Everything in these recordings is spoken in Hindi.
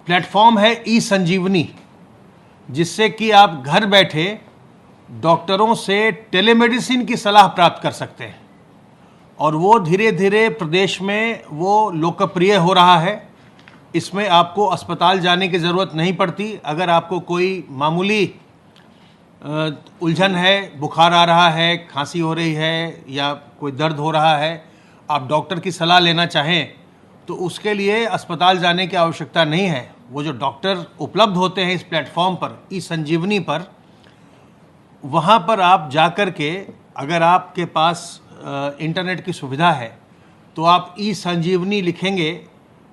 प्लेटफॉर्म है ई संजीवनी, जिससे कि आप घर बैठे डॉक्टरों से टेलीमेडिसिन की सलाह प्राप्त कर सकते हैं और वो धीरे धीरे प्रदेश में वो लोकप्रिय हो रहा है। इसमें आपको अस्पताल जाने की ज़रूरत नहीं पड़ती। अगर आपको कोई मामूली उलझन है, बुखार आ रहा है, खांसी हो रही है या कोई दर्द हो रहा है, आप डॉक्टर की सलाह लेना चाहें तो उसके लिए अस्पताल जाने की आवश्यकता नहीं है। वो जो डॉक्टर उपलब्ध होते हैं इस प्लेटफॉर्म पर, ई संजीवनी पर, वहाँ पर आप जाकर के, अगर आपके पास इंटरनेट की सुविधा है तो आप ई संजीवनी लिखेंगे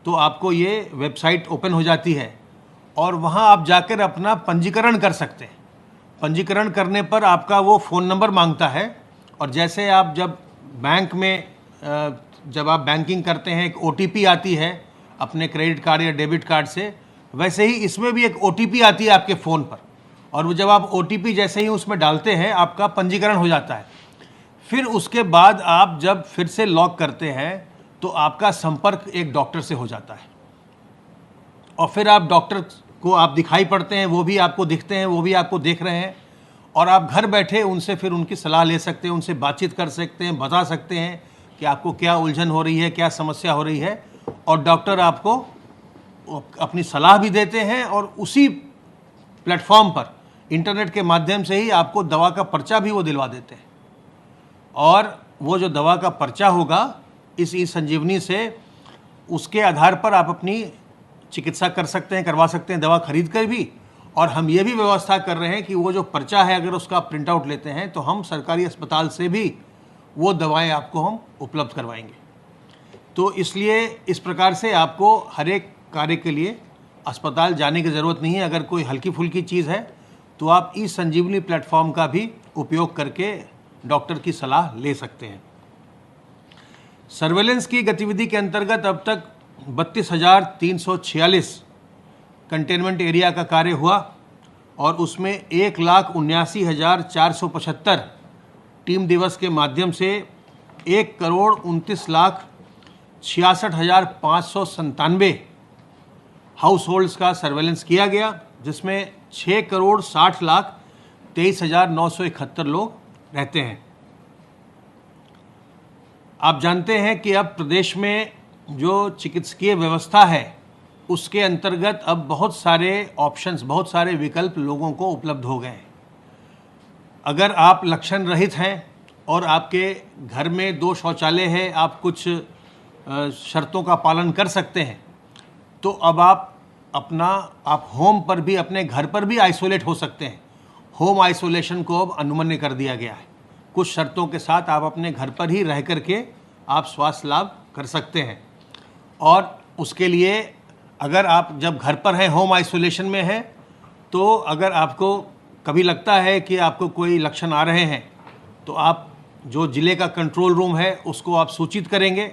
तो आपको ये वेबसाइट ओपन हो जाती है और वहाँ आप जाकर अपना पंजीकरण कर सकते हैं। पंजीकरण करने पर आपका वो फ़ोन नंबर मांगता है और जैसे आप जब बैंक में जब आप बैंकिंग करते हैं एक OTP आती है अपने क्रेडिट कार्ड या डेबिट कार्ड से, वैसे ही इसमें भी एक OTP आती है आपके फ़ोन पर और वो जब आप OTP जैसे ही उसमें डालते हैं आपका पंजीकरण हो जाता है। फिर उसके बाद आप जब फिर से लॉग करते हैं तो आपका संपर्क एक डॉक्टर से हो जाता है और फिर आप डॉक्टर को आप दिखाई पड़ते हैं, वो भी आपको दिखते हैं, वो भी आपको देख रहे हैं और आप घर बैठे उनसे फिर उनकी सलाह ले सकते हैं, उनसे बातचीत कर सकते हैं, बता सकते हैं कि आपको क्या उलझन हो रही है, क्या समस्या हो रही है और डॉक्टर आपको अपनी सलाह भी देते हैं और उसी प्लेटफॉर्म पर इंटरनेट के माध्यम से ही आपको दवा का पर्चा भी वो दिलवा देते हैं और वो जो दवा का पर्चा होगा इस ई संजीवनी से, उसके आधार पर आप अपनी चिकित्सा कर सकते हैं, करवा सकते हैं, दवा खरीद कर भी। और हम ये भी व्यवस्था कर रहे हैं कि वो जो पर्चा है अगर उसका प्रिंट आउट लेते हैं तो हम सरकारी अस्पताल से भी वो दवाएं आपको हम उपलब्ध करवाएंगे। तो इसलिए इस प्रकार से आपको हर एक कार्य के लिए अस्पताल जाने की ज़रूरत नहीं है। अगर कोई हल्की फुल्की चीज़ है तो आप ई संजीवनी प्लेटफॉर्म का भी उपयोग करके डॉक्टर की सलाह ले सकते हैं। सर्वेलेंस की गतिविधि के अंतर्गत अब तक 32,346 कंटेनमेंट एरिया का कार्य हुआ और उसमें 1,79,475 टीम दिवस के माध्यम से 1,29,66,597 हाउस होल्ड्स का सर्वेलेंस किया गया, जिसमें 6,60,23,971 लोग रहते हैं। आप जानते हैं कि अब प्रदेश में जो चिकित्सकीय व्यवस्था है उसके अंतर्गत अब बहुत सारे ऑप्शंस, बहुत सारे विकल्प लोगों को उपलब्ध हो गए हैं। अगर आप लक्षण रहित हैं और आपके घर में 2 शौचालय है, आप कुछ शर्तों का पालन कर सकते हैं, तो अब आप होम पर भी, अपने घर पर भी आइसोलेट हो सकते हैं। होम आइसोलेशन को अब अनुमन्य कर दिया गया है। कुछ शर्तों के साथ आप अपने घर पर ही रह करके आप स्वास्थ्य लाभ कर सकते हैं और उसके लिए अगर आप जब घर पर हैं, होम आइसोलेशन में हैं, तो अगर आपको कभी लगता है कि आपको कोई लक्षण आ रहे हैं तो आप जो ज़िले का कंट्रोल रूम है उसको आप सूचित करेंगे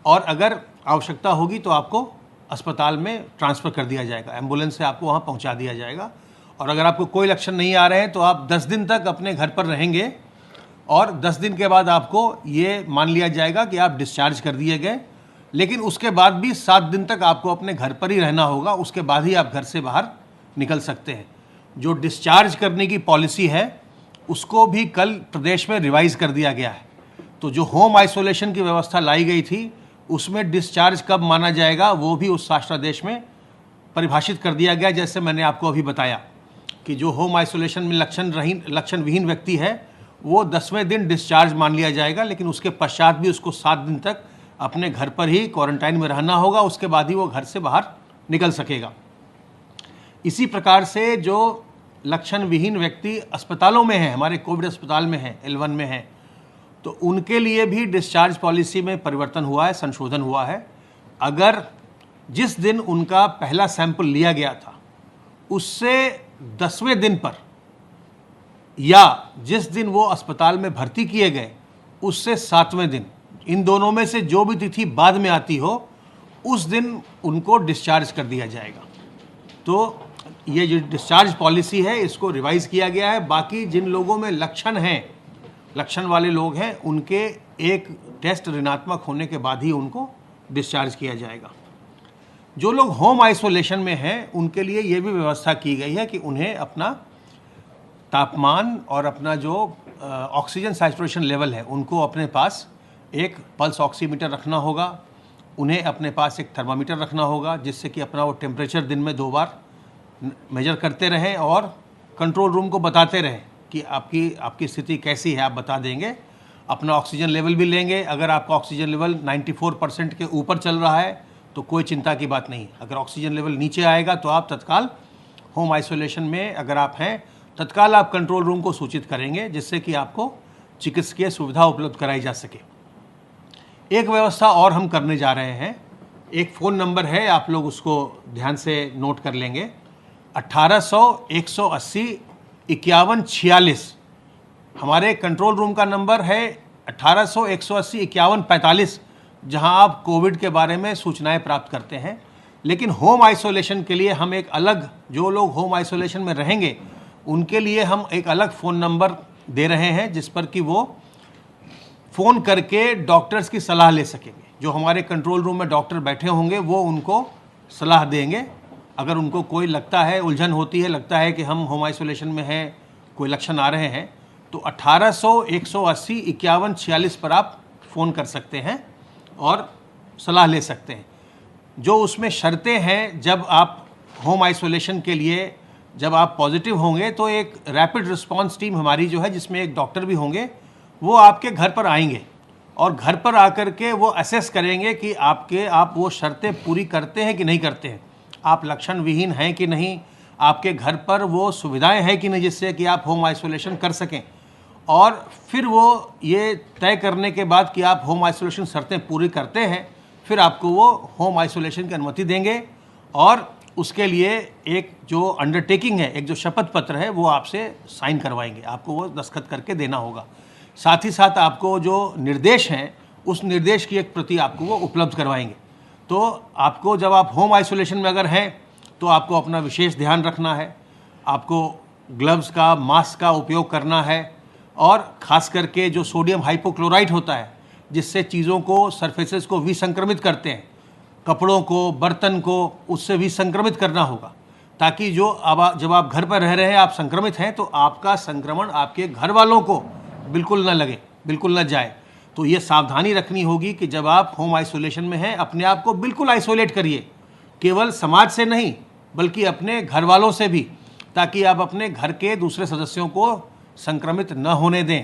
और अगर आवश्यकता होगी तो आपको अस्पताल में ट्रांसफ़र कर दिया जाएगा, एम्बुलेंस से आपको वहाँ पहुँचा दिया जाएगा। और अगर आपको कोई लक्षण नहीं आ रहे हैं तो आप 10 दिन तक अपने घर पर रहेंगे और 10 दिन के बाद आपको ये मान लिया जाएगा कि आप डिस्चार्ज कर दिए गए। लेकिन उसके बाद भी 7 दिन तक आपको अपने घर पर ही रहना होगा, उसके बाद ही आप घर से बाहर निकल सकते हैं। जो डिस्चार्ज करने की पॉलिसी है उसको भी कल प्रदेश में रिवाइज़ कर दिया गया है। तो जो होम आइसोलेशन की व्यवस्था लाई गई थी उसमें डिस्चार्ज कब माना जाएगा वो भी उस शासनादेश में परिभाषित कर दिया गया। जैसे मैंने आपको अभी बताया कि जो होम आइसोलेशन में लक्षण विहीन व्यक्ति है वो 10वें दिन डिस्चार्ज मान लिया जाएगा, लेकिन उसके पश्चात भी उसको 7 दिन तक अपने घर पर ही क्वारंटाइन में रहना होगा, उसके बाद ही वो घर से बाहर निकल सकेगा। इसी प्रकार से जो लक्षण विहीन व्यक्ति अस्पतालों में हैं, हमारे कोविड अस्पताल में हैं, L1 में हैं, तो उनके लिए भी डिस्चार्ज पॉलिसी में परिवर्तन हुआ है, संशोधन हुआ है। अगर जिस दिन उनका पहला सैंपल लिया गया था उससे 10वें दिन पर या जिस दिन वो अस्पताल में भर्ती किए गए उससे 7वें दिन, इन दोनों में से जो भी तिथि बाद में आती हो उस दिन उनको डिस्चार्ज कर दिया जाएगा। तो ये जो डिस्चार्ज पॉलिसी है इसको रिवाइज़ किया गया है। बाकी जिन लोगों में लक्षण हैं, लक्षण वाले लोग हैं, उनके एक टेस्ट ऋणात्मक होने के बाद ही उनको डिस्चार्ज किया जाएगा। जो लोग होम आइसोलेशन में हैं उनके लिए ये भी व्यवस्था की गई है कि उन्हें अपना तापमान और अपना जो ऑक्सीजन सैचुरेशन लेवल है उनको अपने पास एक पल्स ऑक्सीमीटर रखना होगा, उन्हें अपने पास एक थर्मामीटर रखना होगा, जिससे कि अपना वो टेम्परेचर दिन में 2 बार मेजर करते रहें और कंट्रोल रूम को बताते रहें कि आपकी स्थिति कैसी है, आप बता देंगे। अपना ऑक्सीजन लेवल भी लेंगे। अगर आपका ऑक्सीजन लेवल 94% के ऊपर चल रहा है तो कोई चिंता की बात नहीं। अगर ऑक्सीजन लेवल नीचे आएगा तो आप तत्काल होम आइसोलेशन में अगर आप हैं, तत्काल आप कंट्रोल रूम को सूचित करेंगे, जिससे कि आपको चिकित्सकीय सुविधा उपलब्ध कराई जा सके। एक व्यवस्था और हम करने जा रहे हैं। एक फ़ोन नंबर है, आप लोग उसको ध्यान से नोट कर लेंगे, 1800 180 51 46। हमारे कंट्रोल रूम का नंबर है 1800 180 51 45, जहां आप कोविड के बारे में सूचनाएं प्राप्त करते हैं। लेकिन होम आइसोलेशन के लिए हम एक अलग, जो लोग होम आइसोलेशन में रहेंगे उनके लिए हम एक अलग फ़ोन नंबर दे रहे हैं, जिस पर कि वो फ़ोन करके डॉक्टर्स की सलाह ले सकेंगे। जो हमारे कंट्रोल रूम में डॉक्टर बैठे होंगे वो उनको सलाह देंगे। अगर उनको कोई लगता है, उलझन होती है, लगता है कि हम होम आइसोलेशन में हैं, कोई लक्षण आ रहे हैं, तो 1800 180 51 46 पर आप फ़ोन कर सकते हैं और सलाह ले सकते हैं। जो उसमें शर्तें हैं, जब आप होम आइसोलेशन के लिए जब आप पॉजिटिव होंगे तो एक रैपिड रिस्पांस टीम हमारी जो है, जिसमें एक डॉक्टर भी होंगे, वो आपके घर पर आएंगे और घर पर आकर के वो असेस करेंगे कि आप वो शर्तें पूरी करते हैं कि नहीं करते हैं, आप लक्षण विहीन हैं कि नहीं, आपके घर पर वो सुविधाएं हैं कि नहीं जिससे कि आप होम आइसोलेशन कर सकें। और फिर वो ये तय करने के बाद कि आप होम आइसोलेशन शर्तें पूरी करते हैं, फिर आपको वो होम आइसोलेशन की अनुमति देंगे और उसके लिए एक जो अंडरटेकिंग है, एक जो शपथ पत्र है, वो आपसे साइन करवाएंगे, आपको वो दस्तखत करके देना होगा। साथ ही साथ आपको जो निर्देश हैं उस निर्देश की एक प्रति आपको वो उपलब्ध करवाएंगे। तो आपको जब आप होम आइसोलेशन में अगर हैं तो आपको अपना विशेष ध्यान रखना है, आपको ग्लव्स का, मास्क का उपयोग करना है और ख़ास करके जो सोडियम हाइपोक्लोराइट होता है, जिससे चीज़ों को, सरफेसेस को विसंक्रमित करते हैं, कपड़ों को, बर्तन को, उससे विसंक्रमित करना होगा, ताकि जब आप घर पर रह रहे हैं, आप संक्रमित हैं, तो आपका संक्रमण आपके घर वालों को बिल्कुल न लगे, बिल्कुल न जाए। तो ये सावधानी रखनी होगी कि जब आप होम आइसोलेशन में हैं, अपने आप को बिल्कुल आइसोलेट करिए, केवल समाज से नहीं बल्कि अपने घर वालों से भी, ताकि आप अपने घर के दूसरे सदस्यों को संक्रमित न होने दें।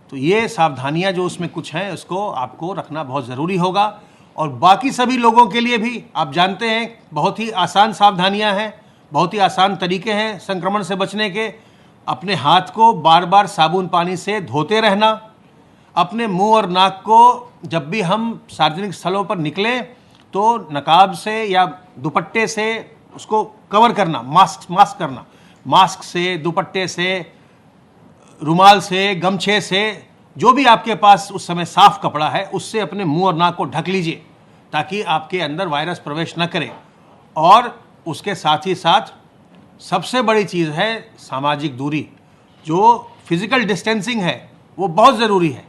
तो ये सावधानियां जो उसमें कुछ हैं, उसको आपको रखना बहुत ज़रूरी होगा। और बाकी सभी लोगों के लिए भी आप जानते हैं, बहुत ही आसान सावधानियां हैं, बहुत ही आसान तरीके हैं संक्रमण से बचने के। अपने हाथ को बार बार साबुन पानी से धोते रहना, अपने मुंह और नाक को जब भी हम सार्वजनिक स्थलों पर निकलें तो नकाब से या दुपट्टे से उसको कवर करना, मास्क करना, मास्क से, दुपट्टे से, रुमाल से, गमछे से, जो भी आपके पास उस समय साफ कपड़ा है उससे अपने मुंह और नाक को ढक लीजिए, ताकि आपके अंदर वायरस प्रवेश न करे। और उसके साथ ही साथ सबसे बड़ी चीज़ है सामाजिक दूरी, जो फिजिकल डिस्टेंसिंग है वो बहुत ज़रूरी है।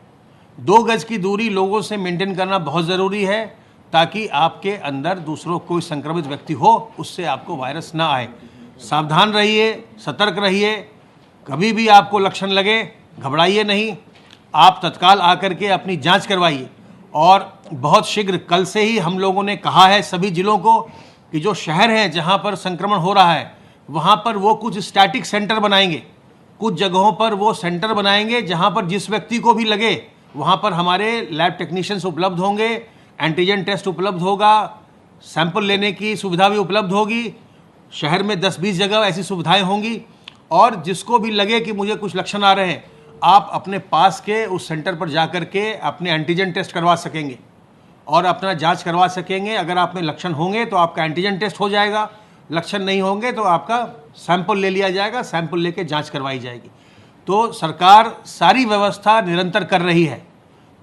2 गज की दूरी लोगों से मेंटेन करना बहुत ज़रूरी है, ताकि आपके अंदर दूसरों कोई संक्रमित व्यक्ति हो, उससे आपको वायरस ना आए। सावधान रहिए, सतर्क रहिए। कभी भी आपको लक्षण लगे, घबराइए नहीं, आप तत्काल आकर के अपनी जांच करवाइए। और बहुत शीघ्र, कल से ही हम लोगों ने कहा है सभी जिलों को कि जो शहर हैं जहां पर संक्रमण हो रहा है, वहां पर वो कुछ स्टैटिक सेंटर बनाएंगे, कुछ जगहों पर वो सेंटर बनाएंगे जहां पर जिस व्यक्ति को भी लगे वहां पर हमारे लैब टेक्नीशियंस उपलब्ध होंगे, एंटीजन टेस्ट उपलब्ध होगा, सैंपल लेने की सुविधा भी उपलब्ध होगी। शहर में 10-20 जगह ऐसी सुविधाएं होंगी और जिसको भी लगे कि मुझे कुछ लक्षण आ रहे हैं, आप अपने पास के उस सेंटर पर जाकर के अपने एंटीजन टेस्ट करवा सकेंगे और अपना जांच करवा सकेंगे। अगर आप में लक्षण होंगे तो आपका एंटीजन टेस्ट हो जाएगा, लक्षण नहीं होंगे तो आपका सैंपल ले लिया जाएगा, सैंपल लेके जांच करवाई जाएगी। तो सरकार सारी व्यवस्था निरंतर कर रही है।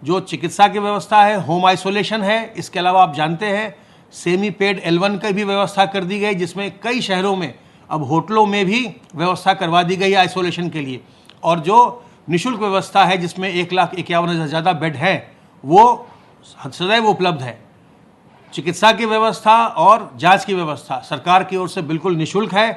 जो चिकित्सा की व्यवस्था है, होम आइसोलेशन है, इसके अलावा आप जानते हैं सेमी पेड L1 की भी व्यवस्था कर दी गई, जिसमें कई शहरों में अब होटलों में भी व्यवस्था करवा दी गई है आइसोलेशन के लिए। और जो निःशुल्क व्यवस्था है, जिसमें 1,51,000 से ज़्यादा बेड हैं, वो सदैव उपलब्ध है। चिकित्सा की व्यवस्था और जांच की व्यवस्था सरकार की ओर से बिल्कुल निःशुल्क है।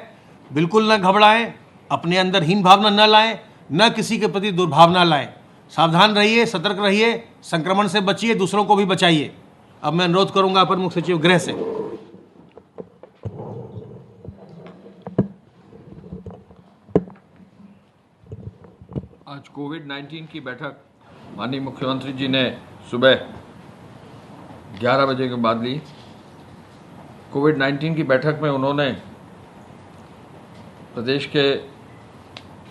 बिल्कुल न घबराएं, अपने अंदर हीन भावना न लाएं, न किसी के प्रति दुर्भावना लाएं। सावधान रहिए, सतर्क रहिए, संक्रमण से बचिए, दूसरों को भी बचाइए। अब मैं अनुरोध करूंगा अपर मुख्य सचिव गृह से। आज कोविड-19 की बैठक माननीय मुख्यमंत्री जी ने सुबह 11 बजे के बाद ली। कोविड-19 की बैठक में उन्होंने प्रदेश के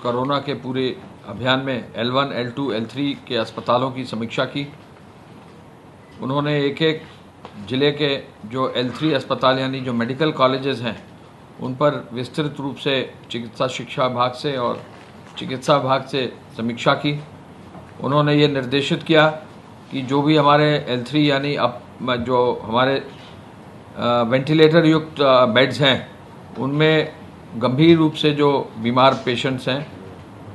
कोरोना के पूरे अभियान में L1, L2, L3 के अस्पतालों की समीक्षा की। उन्होंने एक एक ज़िले के जो L3 अस्पताल यानी जो मेडिकल कॉलेजेस हैं उन पर विस्तृत रूप से चिकित्सा शिक्षा विभाग से और चिकित्सा विभाग से समीक्षा की। उन्होंने ये निर्देशित किया कि जो भी हमारे L3 यानी अब जो हमारे वेंटिलेटर युक्त बेड्स हैं उनमें गंभीर रूप से जो बीमार पेशेंट्स हैं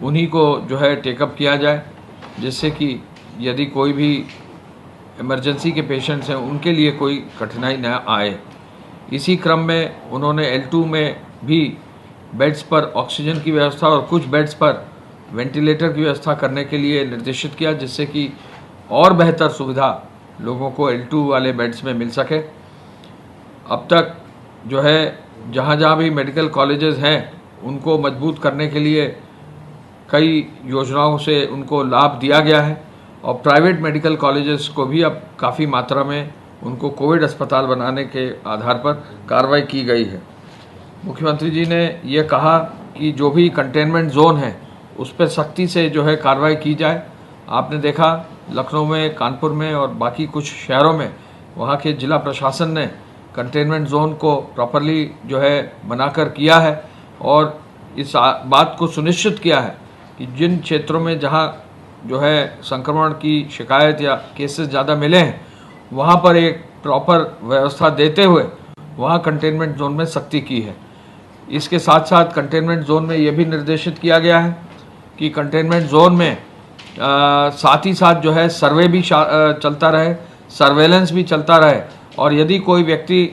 उन्हीं को जो है टेकअप किया जाए, जिससे कि यदि कोई भी इमरजेंसी के पेशेंट्स हैं उनके लिए कोई कठिनाई न आए। इसी क्रम में उन्होंने L2 में भी बेड्स पर ऑक्सीजन की व्यवस्था और कुछ बेड्स पर वेंटिलेटर की व्यवस्था करने के लिए निर्देशित किया, जिससे कि और बेहतर सुविधा लोगों को L2 वाले बेड्स में मिल सके। अब तक जो है जहाँ जहाँ भी मेडिकल कॉलेजेस हैं उनको मजबूत करने के लिए कई योजनाओं से उनको लाभ दिया गया है और प्राइवेट मेडिकल कॉलेजेस को भी अब काफ़ी मात्रा में उनको कोविड अस्पताल बनाने के आधार पर कार्रवाई की गई है। मुख्यमंत्री जी ने ये कहा कि जो भी कंटेनमेंट जोन है उस पर सख्ती से जो है कार्रवाई की जाए। आपने देखा लखनऊ में, कानपुर में और बाकी कुछ शहरों में वहाँ के जिला प्रशासन ने कंटेनमेंट जोन को प्रॉपरली जो है बनाकर किया है और इस बात को सुनिश्चित किया है कि जिन क्षेत्रों में जहाँ जो है संक्रमण की शिकायत या केसेस ज़्यादा मिले हैं वहाँ पर एक प्रॉपर व्यवस्था देते हुए वहाँ कंटेनमेंट जोन में सख्ती की है। इसके साथ साथ कंटेनमेंट जोन में ये भी निर्देशित किया गया है कि कंटेनमेंट जोन में साथ ही साथ जो है सर्वे भी चलता रहे, सर्वेलेंस भी चलता रहे और यदि कोई व्यक्ति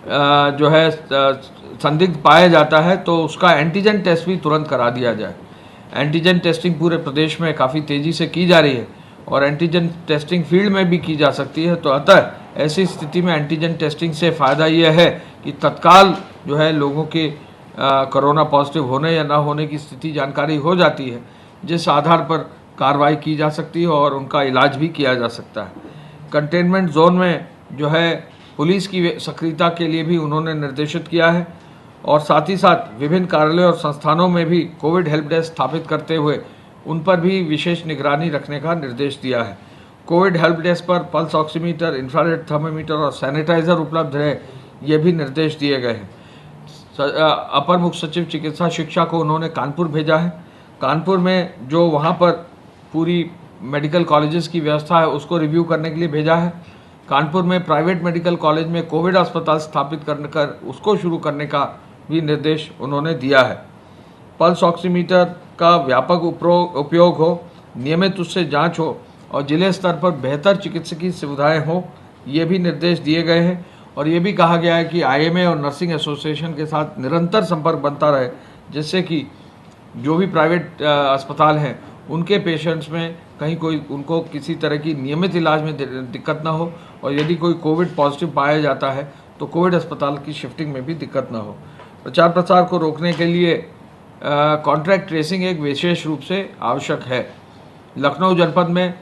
जो है संदिग्ध पाया जाता है तो उसका एंटीजन टेस्ट भी तुरंत करा दिया जाए। एंटीजन टेस्टिंग पूरे प्रदेश में काफ़ी तेज़ी से की जा रही है और एंटीजन टेस्टिंग फील्ड में भी की जा सकती है। तो अतः ऐसी स्थिति में एंटीजन टेस्टिंग से फ़ायदा यह है कि तत्काल जो है लोगों के कोरोना पॉजिटिव होने या ना होने की स्थिति जानकारी हो जाती है, जिस आधार पर कार्रवाई की जा सकती है और उनका इलाज भी किया जा सकता है। कंटेनमेंट जोन में जो है पुलिस की सक्रियता के लिए भी उन्होंने निर्देशित किया है और साथ ही साथ विभिन्न कार्यालयों और संस्थानों में भी कोविड हेल्प डेस्क स्थापित करते हुए उन पर भी विशेष निगरानी रखने का निर्देश दिया है। कोविड हेल्प डेस्क पर पल्स ऑक्सीमीटर, इंफ्रारेड थर्मोमीटर और सैनिटाइज़र उपलब्ध रहे, ये भी निर्देश दिए गए हैं। अपर मुख्य सचिव चिकित्सा शिक्षा को उन्होंने कानपुर भेजा है। कानपुर में जो वहाँ पर पूरी मेडिकल कॉलेजेस की व्यवस्था है उसको रिव्यू करने के लिए भेजा है। कानपुर में प्राइवेट मेडिकल कॉलेज में कोविड अस्पताल स्थापित कर उसको शुरू करने का भी निर्देश उन्होंने दिया है। पल्स ऑक्सीमीटर का व्यापक उपयोग हो, नियमित उससे जांच हो और जिले स्तर पर बेहतर चिकित्सकीय सुविधाएं हो, ये भी निर्देश दिए गए हैं। और ये भी कहा गया है कि IMA और नर्सिंग एसोसिएशन के साथ निरंतर संपर्क बनता रहे, जिससे कि जो भी प्राइवेट अस्पताल हैं उनके पेशेंट्स में कहीं कोई उनको किसी तरह की नियमित इलाज में दिक्कत ना हो और यदि कोई कोविड पॉजिटिव पाया जाता है तो कोविड अस्पताल की शिफ्टिंग में भी दिक्कत ना हो। प्रचार प्रसार को रोकने के लिए कॉन्ट्रैक्ट ट्रेसिंग एक विशेष रूप से आवश्यक है। लखनऊ जनपद में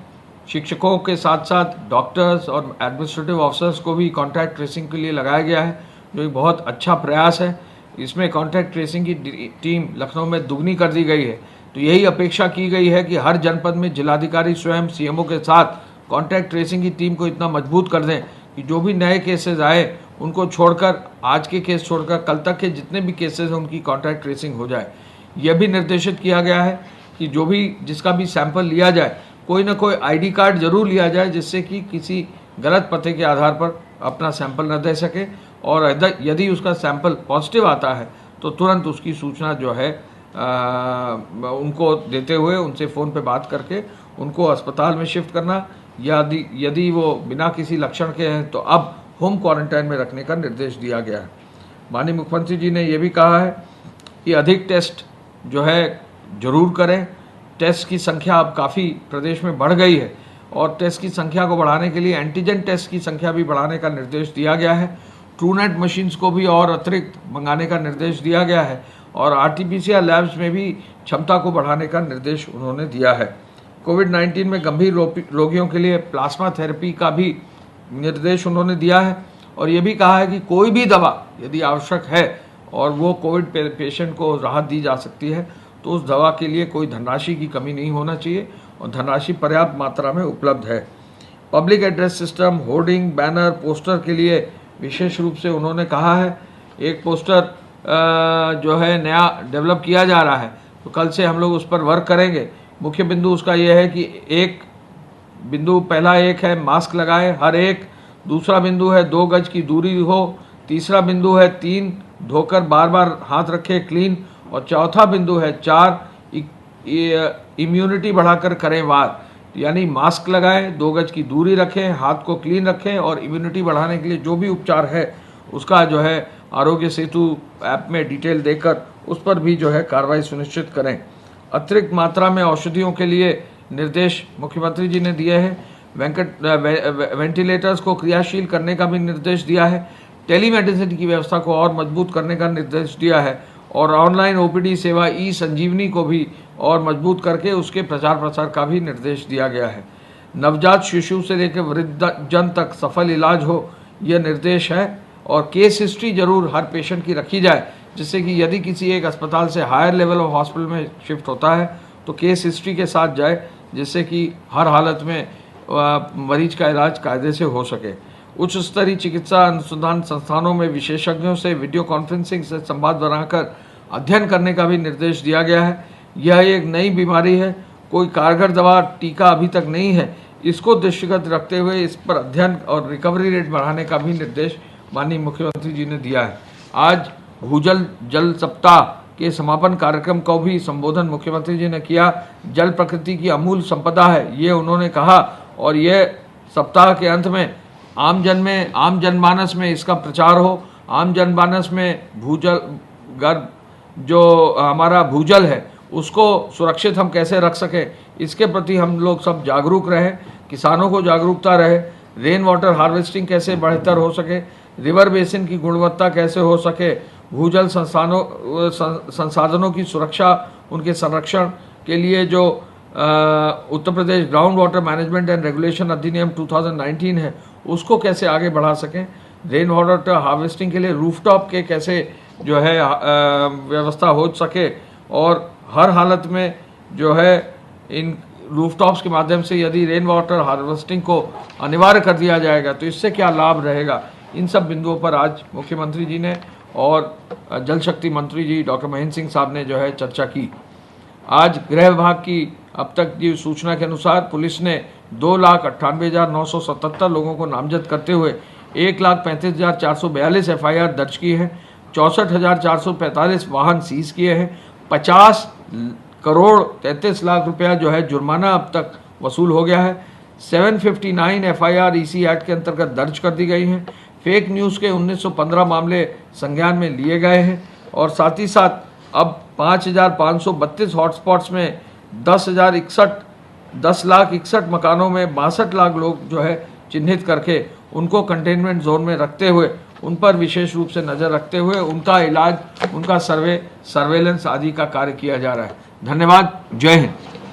शिक्षकों के साथ साथ डॉक्टर्स और एडमिनिस्ट्रेटिव ऑफिसर्स को भी कॉन्ट्रैक्ट ट्रेसिंग के लिए लगाया गया है, जो एक बहुत अच्छा प्रयास है। इसमें कॉन्ट्रैक्ट ट्रेसिंग की टीम लखनऊ में दुगनी कर दी गई है। तो यही अपेक्षा की गई है कि हर जनपद में जिलाधिकारी स्वयं CMO के साथ कॉन्ट्रैक्ट ट्रेसिंग की टीम को इतना मजबूत कर दें कि जो भी नए केसेस आए उनको छोड़कर, आज के केस छोड़कर कल तक के जितने भी केसेस हैं उनकी कॉन्ट्रैक्ट ट्रेसिंग हो जाए। यह भी निर्देशित किया गया है कि जो भी जिसका भी सैंपल लिया जाए कोई ना कोई ID कार्ड जरूर लिया जाए, जिससे कि किसी गलत पते के आधार पर अपना सैंपल न दे सके और यदि उसका सैंपल पॉजिटिव आता है तो तुरंत उसकी सूचना जो है उनको देते हुए उनसे फ़ोन पे बात करके उनको अस्पताल में शिफ्ट करना, यदि वो बिना किसी लक्षण के हैं तो अब होम क्वारंटाइन में रखने का निर्देश दिया गया है। माननीय मुख्यमंत्री जी ने ये भी कहा है कि अधिक टेस्ट जो है जरूर करें। टेस्ट की संख्या अब काफ़ी प्रदेश में बढ़ गई है और टेस्ट की संख्या को बढ़ाने के लिए एंटीजन टेस्ट की संख्या भी बढ़ाने का निर्देश दिया गया है। ट्रूनेट मशीन्स को भी और अतिरिक्त मंगाने का निर्देश दिया गया है और आरटीपीसीआर लैब्स में भी क्षमता को बढ़ाने का निर्देश उन्होंने दिया है। कोविड-19 में गंभीर रोगियों के लिए प्लाज्मा थेरेपी का भी निर्देश उन्होंने दिया है और ये भी कहा है कि कोई भी दवा यदि आवश्यक है और वो कोविड पेशेंट को राहत दी जा सकती है तो उस दवा के लिए कोई धनराशि की कमी नहीं होना चाहिए और धनराशि पर्याप्त मात्रा में उपलब्ध है। Public address system, hoarding, banner, poster के लिए विशेष रूप से उन्होंने कहा है। एक पोस्टर जो है नया डेवलप किया जा रहा है तो कल से हम लोग उस पर वर्क करेंगे। मुख्य बिंदु उसका यह है कि एक बिंदु, पहला एक है मास्क लगाएं हर एक, दूसरा बिंदु है 2 गज की दूरी हो, तीसरा बिंदु है 3 धोकर बार बार हाथ रखें क्लीन और चौथा बिंदु है 4 इम्यूनिटी बढ़ाकर करें वार। यानी मास्क लगाएं, 2 गज की दूरी रखें, हाथ को क्लीन रखें और इम्यूनिटी बढ़ाने के लिए जो भी उपचार है उसका जो है आरोग्य सेतु ऐप में डिटेल देकर उस पर भी जो है कार्रवाई सुनिश्चित करें। अतिरिक्त मात्रा में औषधियों के लिए निर्देश मुख्यमंत्री जी ने दिए हैं। वेंटिलेटर्स को क्रियाशील करने का भी निर्देश दिया है। टेलीमेडिसिन की व्यवस्था को और मजबूत करने का निर्देश दिया है और ऑनलाइन ओपीडी सेवा ई संजीवनी को भी और मजबूत करके उसके प्रचार प्रसार का भी निर्देश दिया गया है। नवजात शिशु से लेकर वृद्धजन तक सफल इलाज हो, यह निर्देश है और केस हिस्ट्री जरूर हर पेशेंट की रखी जाए, जिससे कि यदि किसी एक अस्पताल से हायर लेवल ऑफ हॉस्पिटल में शिफ्ट होता है तो केस हिस्ट्री के साथ जाए, जिससे कि हर हालत में मरीज का इलाज कायदे से हो सके। उच्च स्तरीय चिकित्सा अनुसंधान संस्थानों में विशेषज्ञों से वीडियो कॉन्फ्रेंसिंग से संवाद बनाकर अध्ययन करने का भी निर्देश दिया गया है। यह एक नई बीमारी है, कोई कारगर दवा टीका अभी तक नहीं है। इसको दृष्टिगत रखते हुए इस पर अध्ययन और रिकवरी रेट बढ़ाने का भी निर्देश माननीय मुख्यमंत्री जी ने दिया है। आज भूजल जल सप्ताह के समापन कार्यक्रम को भी संबोधन मुख्यमंत्री जी ने किया। जल प्रकृति की अमूल्य संपदा है, ये उन्होंने कहा और ये सप्ताह के अंत में आम जनमानस में इसका प्रचार हो। आम जनमानस में भूजल गर्भ जो हमारा भूजल है उसको सुरक्षित हम कैसे रख सकें, इसके प्रति हम लोग सब जागरूक रहें, किसानों को जागरूकता रहे। रेन वाटर हार्वेस्टिंग कैसे बेहतर हो सके, रिवर बेसिन की गुणवत्ता कैसे हो सके, भूजल संसाधनों की सुरक्षा, उनके संरक्षण के लिए जो Uttar Pradesh ground water management and regulation अधिनियम 2019 है उसको कैसे आगे बढ़ा सकें। रेन वाटर हार्वेस्टिंग के लिए रूफटॉप के कैसे जो है व्यवस्था हो सके और हर हालत में जो है इन रूफटॉप्स के माध्यम से यदि रेन वाटर हार्वेस्टिंग को अनिवार्य कर दिया जाएगा तो इससे क्या लाभ रहेगा। इन सब बिंदुओं पर आज मुख्यमंत्री जी ने और जल शक्ति मंत्री जी डॉक्टर महेंद्र सिंह साहब ने जो है चर्चा की। आज गृह विभाग की अब तक की सूचना के अनुसार पुलिस ने 2,98,977 लोगों को नामजद करते हुए 1,35,442 FIR दर्ज की है। 64,445 वाहन सीज किए हैं। 50 करोड़ 33 लाख रुपया जो है जुर्माना अब तक वसूल हो गया है। 759 FIR EC एक्ट के अंतर्गत दर्ज कर दी गई हैं। फेक न्यूज़ के 1915 मामले संज्ञान में लिए गए हैं और साथ ही साथ अब 5,532 हॉटस्पॉट्स में 10,61 मकानों में 62 लाख लोग जो है चिन्हित करके उनको कंटेनमेंट जोन में रखते हुए उन पर विशेष रूप से नज़र रखते हुए उनका इलाज, उनका सर्वेलेंस आदि का कार्य किया जा रहा है। धन्यवाद। जय हिंद।